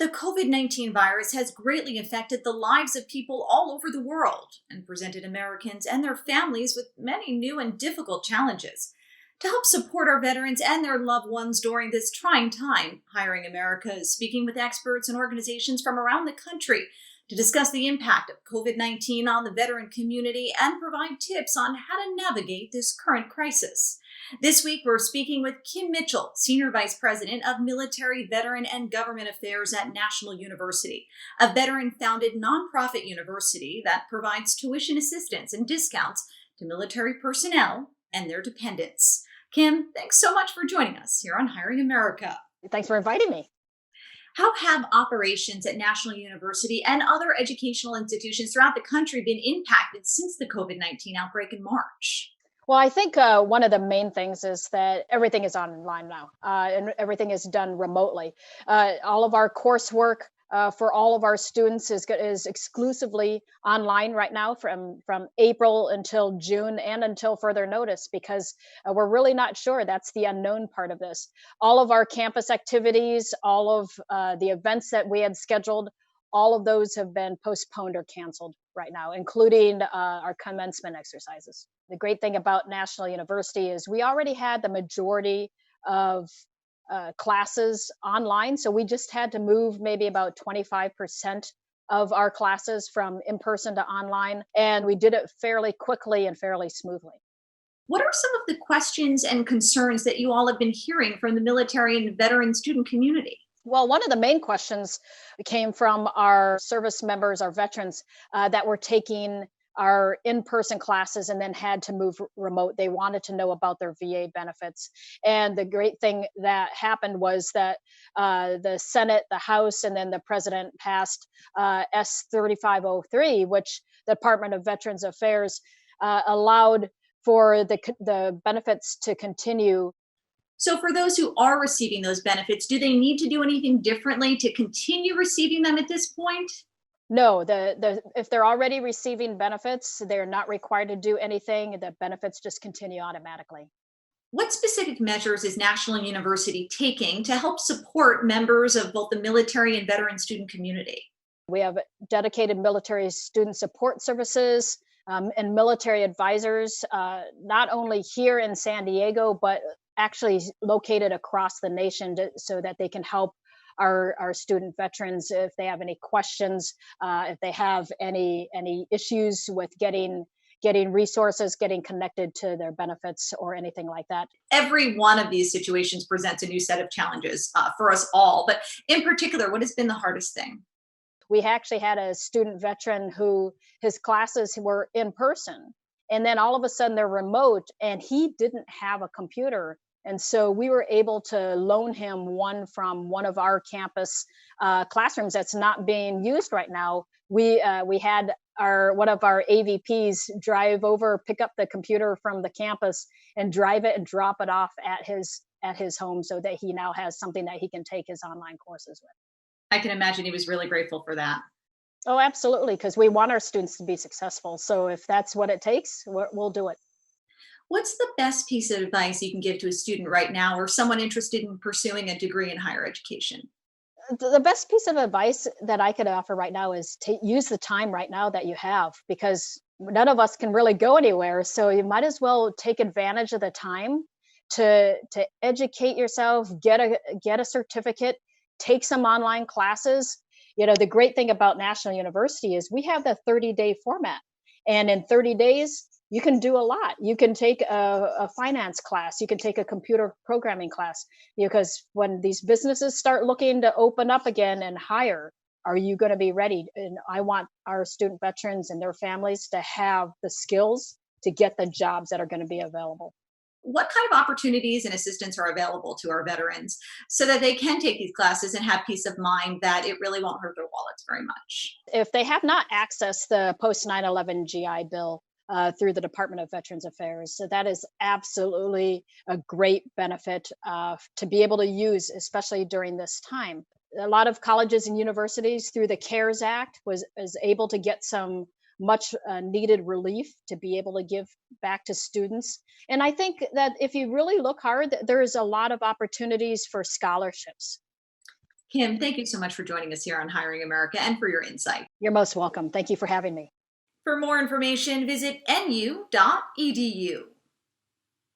The COVID-19 virus has greatly affected the lives of people all over the world and presented Americans and their families with many new and difficult challenges. To help support our veterans and their loved ones during this trying time, Hiring America is speaking with experts and organizations from around the country to discuss the impact of COVID-19 on the veteran community and provide tips on how to navigate this current crisis. This week, we're speaking with Kim Mitchell, Senior Vice President of Military, Veteran, and Government Affairs at National University, a veteran-founded nonprofit university that provides tuition assistance and discounts to military personnel and their dependents. Kim, thanks so much for joining us here on Hiring America. Thanks for inviting me. How have operations at National University and other educational institutions throughout the country been impacted since the COVID-19 outbreak in March? Well, I think one of the main things is that everything is online now, and everything is done remotely. All of our coursework for all of our students is exclusively online right now from April until June and until further notice, because we're really not sure. That's the unknown part of this. All of our campus activities, all of the events that we had scheduled, all of those have been postponed or canceled right now, including our commencement exercises. The great thing about National University is we already had the majority of classes online, so we just had to move maybe about 25% of our classes from in-person to online, and we did it fairly quickly and fairly smoothly. What are some of the questions and concerns that you all have been hearing from the military and veteran student community? Well, one of the main questions came from our service members, our veterans that were taking our in-person classes and then had to move remote. They wanted to know about their VA benefits. And the great thing that happened was that the Senate, the House, and then the President passed S-3503, which the Department of Veterans Affairs allowed for the benefits to continue. So, for those who are receiving those benefits, do they need to do anything differently to continue receiving them at this point? No, if they're already receiving benefits, they're not required to do anything. The benefits just continue automatically. What specific measures is National University taking to help support members of both the military and veteran student community? We have dedicated military student support services and military advisors, not only here in San Diego, but actually located across the nation so that they can help our student veterans if they have any questions, if they have any issues with getting resources, getting connected to their benefits or anything like that. Every one of these situations presents a new set of challenges for us all, but in particular, what has been the hardest thing? We actually had a student veteran who his classes were in person, and then all of a sudden they're remote, and he didn't have a computer. And so we were able to loan him one from one of our campus classrooms that's not being used right now. We had one of our AVPs drive over, pick up the computer from the campus, and drive it and drop it off at his home, so that he now has something that he can take his online courses with. I can imagine he was really grateful for that. Oh, absolutely, because we want our students to be successful. So if that's what it takes, we'll do it. What's the best piece of advice you can give to a student right now or someone interested in pursuing a degree in higher education? The best piece of advice that I could offer right now is to use the time right now that you have, because none of us can really go anywhere. So you might as well take advantage of the time to educate yourself, get a certificate, take some online classes. You know, the great thing about National University is we have the 30-day format. And in 30 days, you can do a lot. You can take a finance class. You can take a computer programming class, because when these businesses start looking to open up again and hire, are you going to be ready? And I want our student veterans and their families to have the skills to get the jobs that are going to be available. What kind of opportunities and assistance are available to our veterans so that they can take these classes and have peace of mind that it really won't hurt their wallets very much? If they have not accessed the post 9/11 GI Bill, through the Department of Veterans Affairs. So that is absolutely a great benefit to be able to use, especially during this time. A lot of colleges and universities through the CARES Act was able to get some much needed relief to be able to give back to students. And I think that if you really look hard, there is a lot of opportunities for scholarships. Kim, thank you so much for joining us here on Hiring America and for your insight. You're most welcome. Thank you for having me. For more information, visit nu.edu.